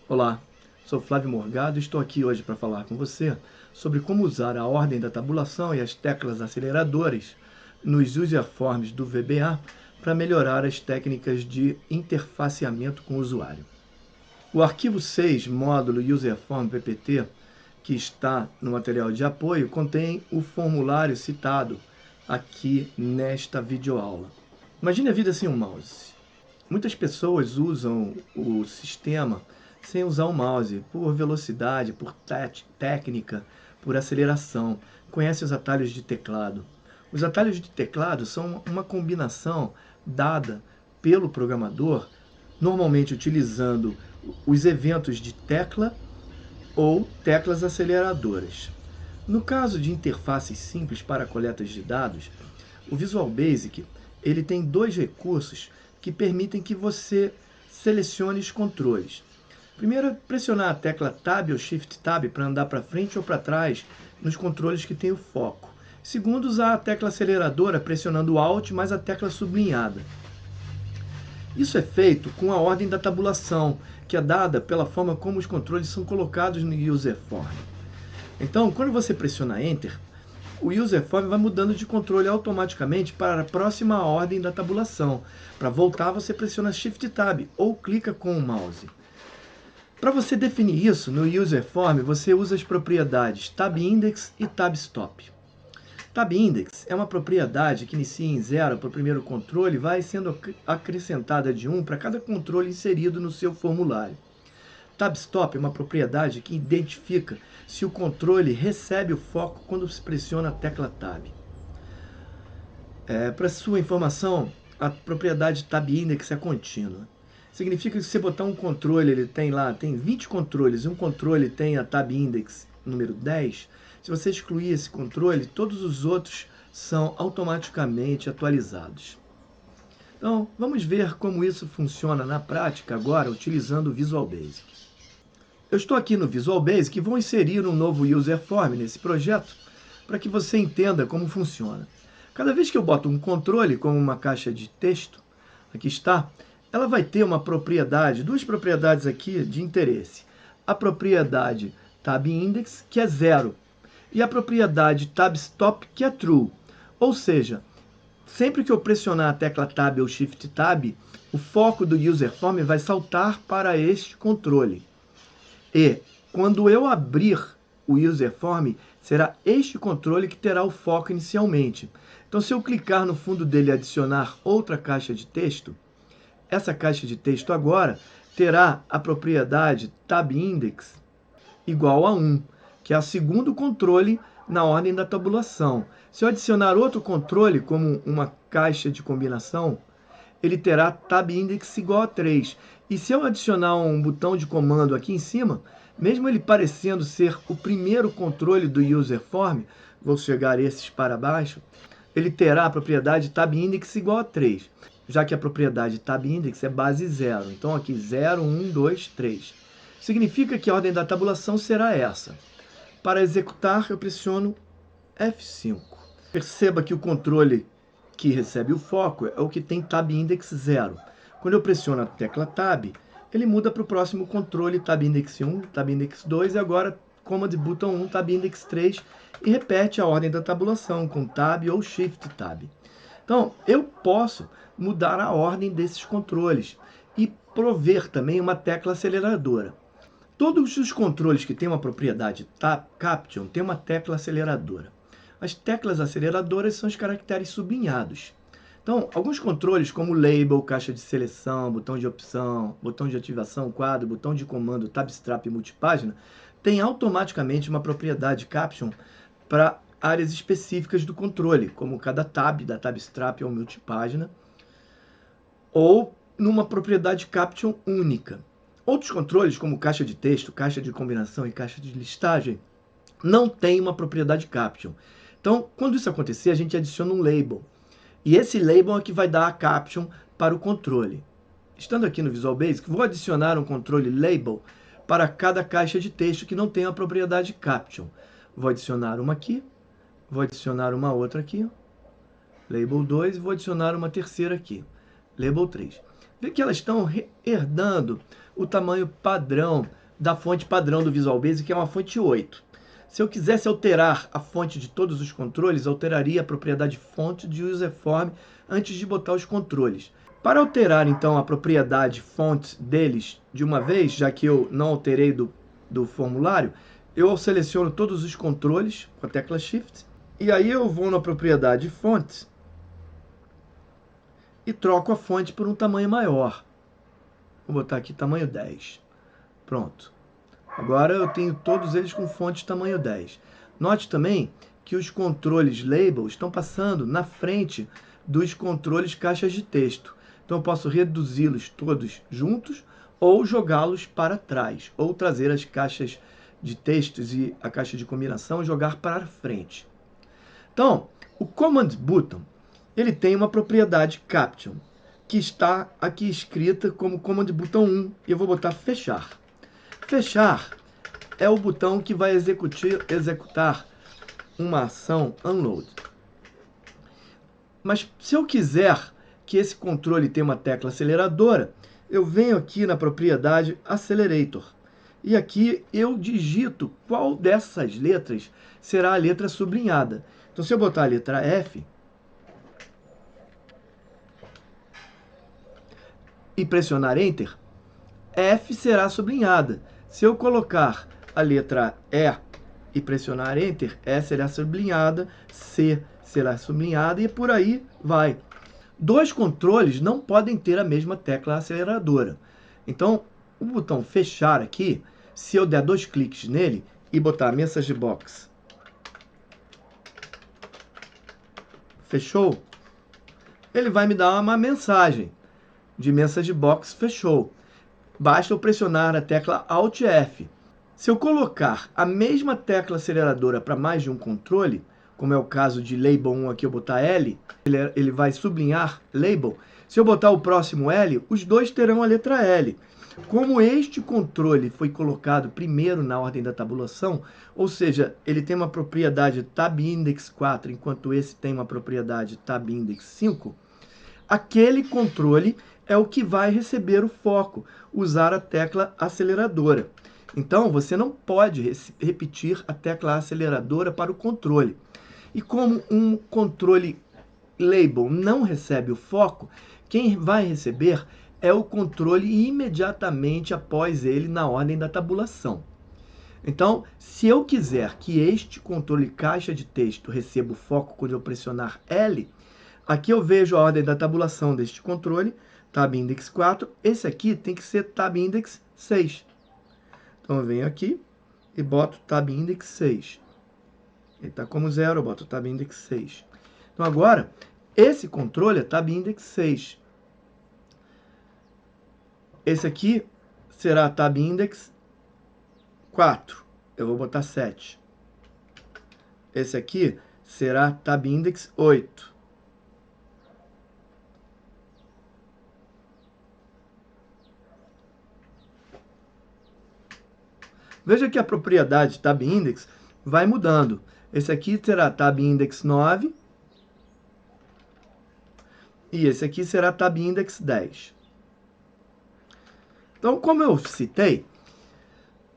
Olá, sou Flávio Morgado e estou aqui hoje para falar com você sobre como usar a ordem da tabulação e as teclas aceleradoras nos userforms do VBA para melhorar as técnicas de interfaceamento com o usuário. O arquivo 6, módulo userform ppt, que está no material de apoio, contém o formulário citado aqui nesta videoaula. Imagine a vida sem um mouse. Muitas pessoas usam o sistema sem usar o mouse, por velocidade, por técnica, por aceleração. Conhece os atalhos de teclado. Os atalhos de teclado são uma combinação dada pelo programador, normalmente utilizando os eventos de tecla ou teclas aceleradoras. No caso de interfaces simples para coletas de dados, o Visual Basic ele tem dois recursos que permitem que você selecione os controles. Primeiro, pressionar a tecla Tab ou Shift Tab para andar para frente ou para trás nos controles que tem o foco. Segundo, usar a tecla aceleradora pressionando o Alt mais a tecla sublinhada. Isso é feito com a ordem da tabulação, que é dada pela forma como os controles são colocados no userform. Então, quando você pressiona Enter, o userform vai mudando de controle automaticamente para a próxima ordem da tabulação. Para voltar, você pressiona Shift Tab ou clica com o mouse. Para você definir isso no userform, você usa as propriedades tabIndex e tabStop. TabIndex é uma propriedade que inicia em 0 para o primeiro controle e vai sendo acrescentada de 1 para cada controle inserido no seu formulário. TabStop é uma propriedade que identifica se o controle recebe o foco quando se pressiona a tecla Tab. Para sua informação, a propriedade tabIndex é contínua. Significa que se você botar um controle, ele tem 20 controles, e um controle tem a tabIndex número 10, se você excluir esse controle, todos os outros são automaticamente atualizados. Então, vamos ver como isso funciona na prática agora, utilizando o Visual Basic. Eu estou aqui no Visual Basic e vou inserir um novo userform nesse projeto para que você entenda como funciona. Cada vez que eu boto um controle, como uma caixa de texto, aqui está, ela vai ter uma propriedade, duas propriedades aqui de interesse. A propriedade tabIndex, que é 0, e a propriedade tabStop, que é true. Ou seja, sempre que eu pressionar a tecla Tab ou Shift Tab, o foco do userform vai saltar para este controle. E quando eu abrir o userform, será este controle que terá o foco inicialmente. Então, se eu clicar no fundo dele e adicionar outra caixa de texto, essa caixa de texto agora terá a propriedade tabIndex igual a 1, que é o segundo controle na ordem da tabulação. Se eu adicionar outro controle, como uma caixa de combinação, ele terá tabIndex igual a 3. E se eu adicionar um botão de comando aqui em cima, mesmo ele parecendo ser o primeiro controle do userform, vou chegar esses para baixo, ele terá a propriedade tabIndex igual a 3, já que a propriedade tabIndex é base 0. Então aqui 0, 1, 2, 3. Significa que a ordem da tabulação será essa. Para executar, eu pressiono F5. Perceba que o controle que recebe o foco é o que tem tabIndex 0. Quando eu pressiono a tecla Tab, ele muda para o próximo controle tabIndex 1, tabIndex 2 e agora Command Button 1, tabIndex 3 e repete a ordem da tabulação com Tab ou Shift Tab. Então, eu posso mudar a ordem desses controles e prover também uma tecla aceleradora. Todos os controles que têm uma propriedade Caption têm uma tecla aceleradora. As teclas aceleradoras são os caracteres sublinhados. Então, alguns controles como Label, caixa de seleção, botão de opção, botão de ativação, quadro, botão de comando, tabstrap e multipágina, têm automaticamente uma propriedade Caption para áreas específicas do controle, como cada tab da tabstrap ou multipágina, ou numa propriedade Caption única. Outros controles, como caixa de texto, caixa de combinação e caixa de listagem, não têm uma propriedade Caption. Então, quando isso acontecer, a gente adiciona um label. E esse label é que vai dar a Caption para o controle. Estando aqui no Visual Basic, vou adicionar um controle label para cada caixa de texto que não tem a propriedade Caption. Vou adicionar uma aqui, vou adicionar uma outra aqui, label 2, e vou adicionar uma terceira aqui, label 3. Vê que elas estão herdando o tamanho padrão da fonte padrão do Visual Basic, que é uma fonte 8. Se eu quisesse alterar a fonte de todos os controles, alteraria a propriedade fonte de userform antes de botar os controles. Para alterar, então, a propriedade fonte deles de uma vez, já que eu não alterei do formulário, eu seleciono todos os controles com a tecla Shift, e aí eu vou na propriedade fonte e troco a fonte por um tamanho maior. Vou botar aqui tamanho 10. Pronto. Agora eu tenho todos eles com fonte tamanho 10. Note também que os controles label estão passando na frente dos controles caixas de texto. Então eu posso reduzi-los todos juntos ou jogá-los para trás, ou trazer as caixas de textos e a caixa de combinação e jogar para frente. Então, o Command Button, ele tem uma propriedade Caption, que está aqui escrita como Command Button 1, e eu vou botar fechar. Fechar é o botão que vai executar uma ação unload. Mas se eu quiser que esse controle tenha uma tecla aceleradora, eu venho aqui na propriedade Accelerator. E aqui eu digito qual dessas letras será a letra sublinhada. Então, se eu botar a letra F e pressionar Enter, F será sublinhada. Se eu colocar a letra E e pressionar Enter, E será sublinhada, C será sublinhada e por aí vai. Dois controles não podem ter a mesma tecla aceleradora. Então, o botão fechar aqui, se eu der 2 cliques nele e botar Message Box, fechou, ele vai me dar uma mensagem de Message Box fechou. Basta eu pressionar a tecla Alt F. Se eu colocar a mesma tecla aceleradora para mais de um controle, como é o caso de Label 1 aqui, eu botar L, ele vai sublinhar Label. Se eu botar o próximo L, os dois terão a letra L. Como este controle foi colocado primeiro na ordem da tabulação, ou seja, ele tem uma propriedade Tab Index 4, enquanto esse tem uma propriedade Tab Index 5, aquele controle é o que vai receber o foco, usar a tecla aceleradora. Então, você não pode repetir a tecla aceleradora para o controle. E como um controle label não recebe o foco, quem vai receber é o controle imediatamente após ele na ordem da tabulação. Então, se eu quiser que este controle caixa de texto receba o foco quando eu pressionar L, aqui eu vejo a ordem da tabulação deste controle, Tab Index 4. Esse aqui tem que ser Tab Index 6. Então, eu venho aqui e boto Tab Index 6. Ele está como 0, eu boto Tab Index 6. Então, agora, esse controle é Tab Index 6. Esse aqui será Tab Index 4. Eu vou botar 7. Esse aqui será Tab Index 8. Veja que a propriedade Tab Index vai mudando. Esse aqui será Tab Index 9. E esse aqui será Tab Index 10. Então, como eu citei,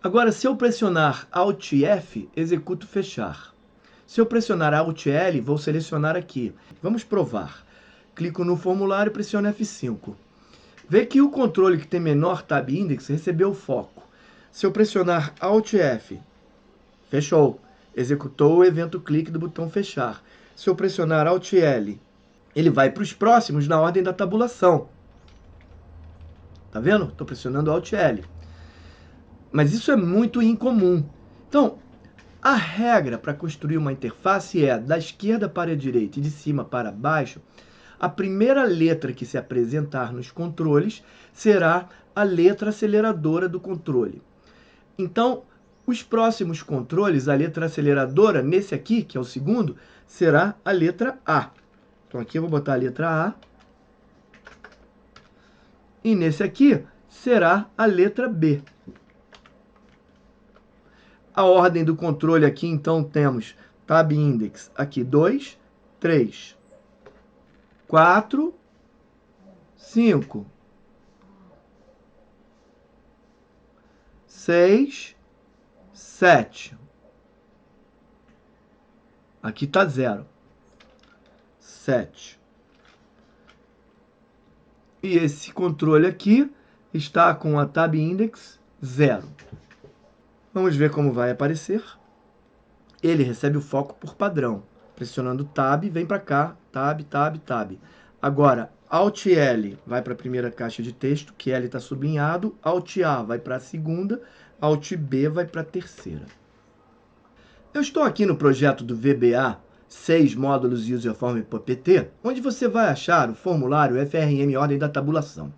agora se eu pressionar Alt F, executo fechar. Se eu pressionar Alt L, vou selecionar aqui. Vamos provar. Clico no formulário e pressiono F5. Vê que o controle que tem menor Tab Index recebeu o foco. Se eu pressionar Alt F, fechou. Executou o evento clique do botão fechar. Se eu pressionar Alt L, ele vai para os próximos na ordem da tabulação. Tá vendo? Estou pressionando Alt L. Mas isso é muito incomum. Então, a regra para construir uma interface é da esquerda para a direita e de cima para baixo. A primeira letra que se apresentar nos controles será a letra aceleradora do controle. Então, os próximos controles, a letra aceleradora, nesse aqui, que é o segundo, será a letra A. Então, aqui eu vou botar a letra A. E nesse aqui será a letra B. A ordem do controle aqui, então, temos Tab Index aqui 2, 3, 4, 5, 6, 7. Aqui está 0. 7. E esse controle aqui está com a tab index 0. Vamos ver como vai aparecer. Ele recebe o foco por padrão. Pressionando Tab, vem para cá, Tab, Tab, Tab. Agora, Alt L vai para a primeira caixa de texto, que L está sublinhado. Alt A vai para a segunda, Alt B vai para a terceira. Eu estou aqui no projeto do VBA 6 módulos Userform PPT, onde você vai achar o formulário FRM Ordem da Tabulação.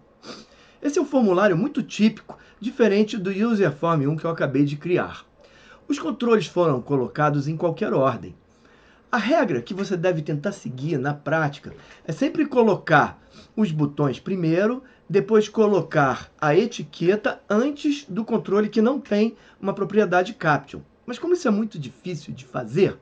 Esse é um formulário muito típico, diferente do Userform 1 que eu acabei de criar. Os controles foram colocados em qualquer ordem. A regra que você deve tentar seguir na prática é sempre colocar os botões primeiro, depois colocar a etiqueta antes do controle que não tem uma propriedade caption. Mas como isso é muito difícil de fazer,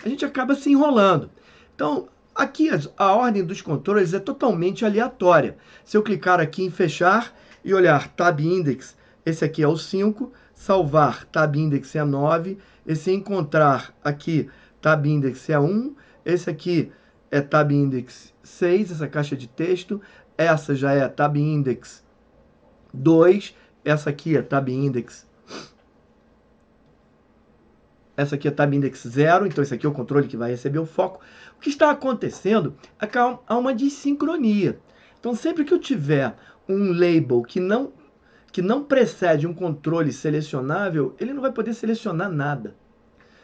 a gente acaba se enrolando. Então, aqui a ordem dos controles é totalmente aleatória. Se eu clicar aqui em fechar e olhar Tab Index, esse aqui é o 5, salvar Tab Index é 9, esse encontrar aqui Tab Index é 1, esse aqui é Tab Index 6, essa caixa de texto, essa já é Tab Index 2, essa aqui é Tab Index, essa aqui é Tab Index 0, então esse aqui é o controle que vai receber o foco. O que está acontecendo é que há uma desincronia. Então sempre que eu tiver um label que não precede um controle selecionável, ele não vai poder selecionar nada.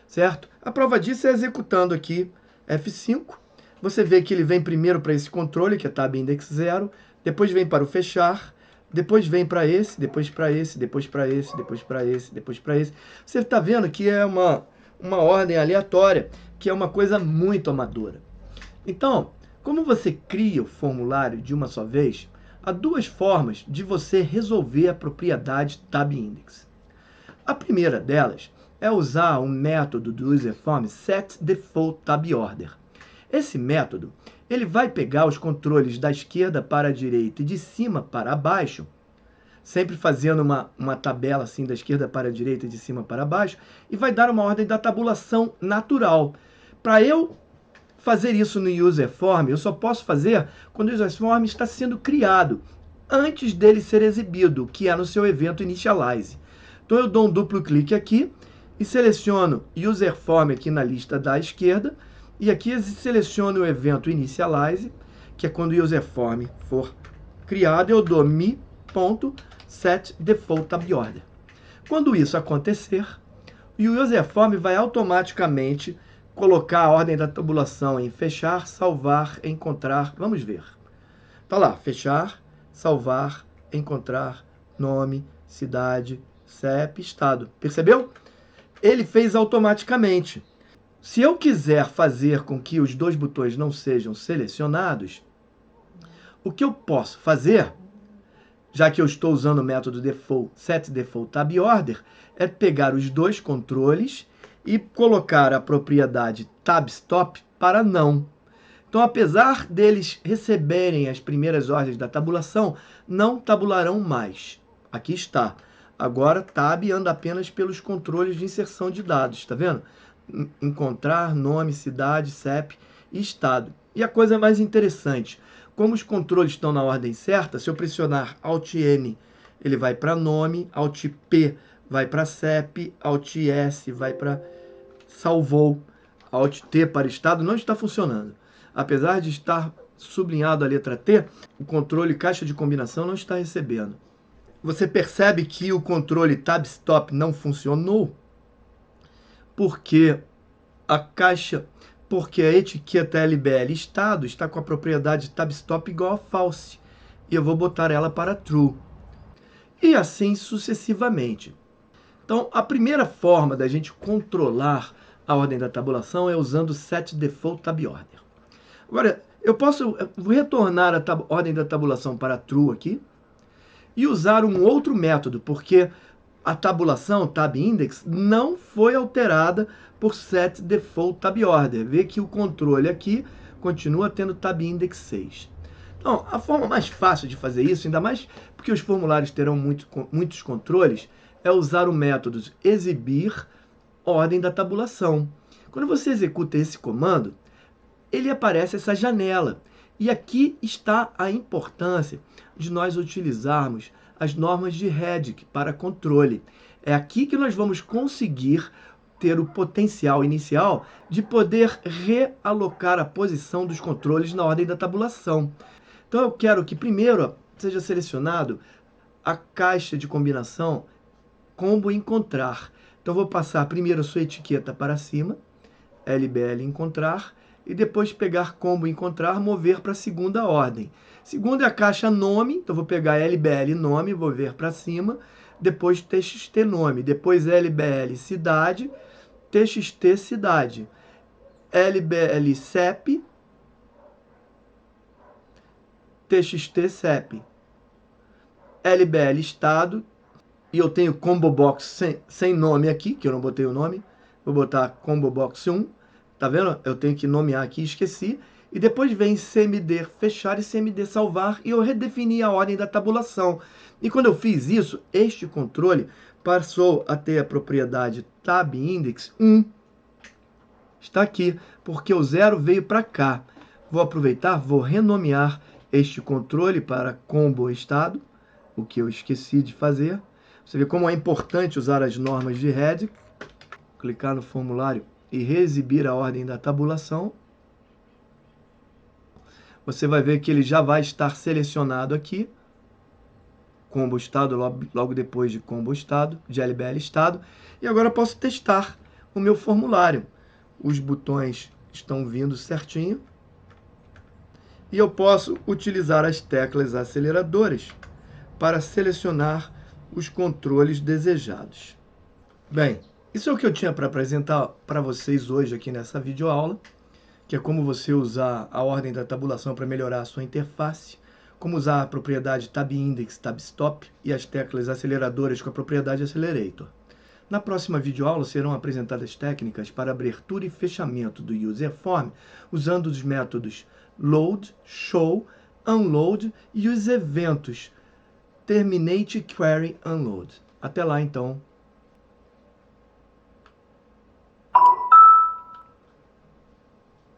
Certo? A prova disso é executando aqui F5. Você vê que ele vem primeiro para esse controle, que é Tab Index 0, depois vem para o fechar, depois vem para esse, depois para esse, depois para esse, depois para esse, depois para esse. Você está vendo que é uma ordem aleatória, que é uma coisa muito amadora. Então, como você cria o formulário de uma só vez, há duas formas de você resolver a propriedade Tab Index. A primeira delas é usar um método do Userform setDefaultTabOrder. Esse método ele vai pegar os controles da esquerda para a direita e de cima para baixo, sempre fazendo uma tabela assim da esquerda para a direita e de cima para baixo, e vai dar uma ordem da tabulação natural. Para eu fazer isso no Userform, eu só posso fazer quando o Userform está sendo criado, antes dele ser exibido, que é no seu evento Initialize. Então eu dou um duplo clique aqui, e seleciono Userform aqui na lista da esquerda, e aqui seleciono o evento Initialize, que é quando o Userform for criado, eu dou me.setDefaultTabOrder. Quando isso acontecer, o Userform vai automaticamente colocar a ordem da tabulação em fechar, salvar, encontrar. Vamos ver. Tá lá, fechar, salvar, encontrar, nome, cidade, CEP, estado. Percebeu? Ele fez automaticamente. Se eu quiser fazer com que os dois botões não sejam selecionados, o que eu posso fazer, já que eu estou usando o método setDefaultTabOrder, é pegar os dois controles e colocar a propriedade TabStop para não. Então, apesar deles receberem as primeiras ordens da tabulação, não tabularão mais. Aqui está. Agora, Tab anda apenas pelos controles de inserção de dados, está vendo? Encontrar, nome, cidade, CEP e estado. E a coisa mais interessante, como os controles estão na ordem certa, se eu pressionar Alt N, ele vai para nome, Alt P vai para CEP, Alt S vai para salvou, Alt T para estado, não está funcionando. Apesar de estar sublinhado a letra T, o controle caixa de combinação não está recebendo. Você percebe que o controle TabStop não funcionou porque a etiqueta LBL estado está com a propriedade TabStop igual a false. E eu vou botar ela para true. E assim sucessivamente. Então, a primeira forma da gente controlar a ordem da tabulação é usando o setDefaultTabOrder. Agora, eu posso retornar a ordem da tabulação para true aqui e usar um outro método, porque a tabulação, Tab Index, não foi alterada por setDefaultTabOrder. Vê que o controle aqui continua tendo Tab Index 6. Então, a forma mais fácil de fazer isso, ainda mais porque os formulários terão muitos controles, é usar o método exibir ordem da tabulação. Quando você executa esse comando, ele aparece essa janela. E aqui está a importância de nós utilizarmos as normas de Redic para controle. É aqui que nós vamos conseguir ter o potencial inicial de poder realocar a posição dos controles na ordem da tabulação. Então eu quero que primeiro seja selecionado a caixa de combinação combo encontrar. Então vou passar primeiro a sua etiqueta para cima, LBL encontrar, e depois pegar combo encontrar, mover para a segunda ordem. Segunda é a caixa nome, então vou pegar LBL nome, vou ver para cima, depois TXT nome, depois LBL cidade, TXT cidade, LBL CEP, TXT CEP, LBL estado, e eu tenho combo box sem nome aqui, que eu não botei o nome, vou botar combo box 1, tá vendo? Eu tenho que nomear aqui, esqueci. E depois vem CMD fechar e CMD salvar, e eu redefini a ordem da tabulação. E quando eu fiz isso, este controle passou a ter a propriedade tab index 1. Está aqui, porque o 0 veio para cá. Vou aproveitar, vou renomear este controle para combo estado, o que eu esqueci de fazer. Você vê como é importante usar as normas de Redic. Clicar no formulário e reexibir a ordem da tabulação. Você vai ver que ele já vai estar selecionado aqui. Combo estado, logo depois de combo estado, de LBL estado. E agora eu posso testar o meu formulário. Os botões estão vindo certinho. E eu posso utilizar as teclas aceleradoras para selecionar os controles desejados. Bem, isso é o que eu tinha para apresentar para vocês hoje aqui nessa videoaula, que é como você usar a ordem da tabulação para melhorar a sua interface, como usar a propriedade tab index, tab stop e as teclas aceleradoras com a propriedade accelerator. Na próxima videoaula serão apresentadas técnicas para abertura e fechamento do userform, usando os métodos load, show, unload e os eventos terminate, query, unload. Até lá, então.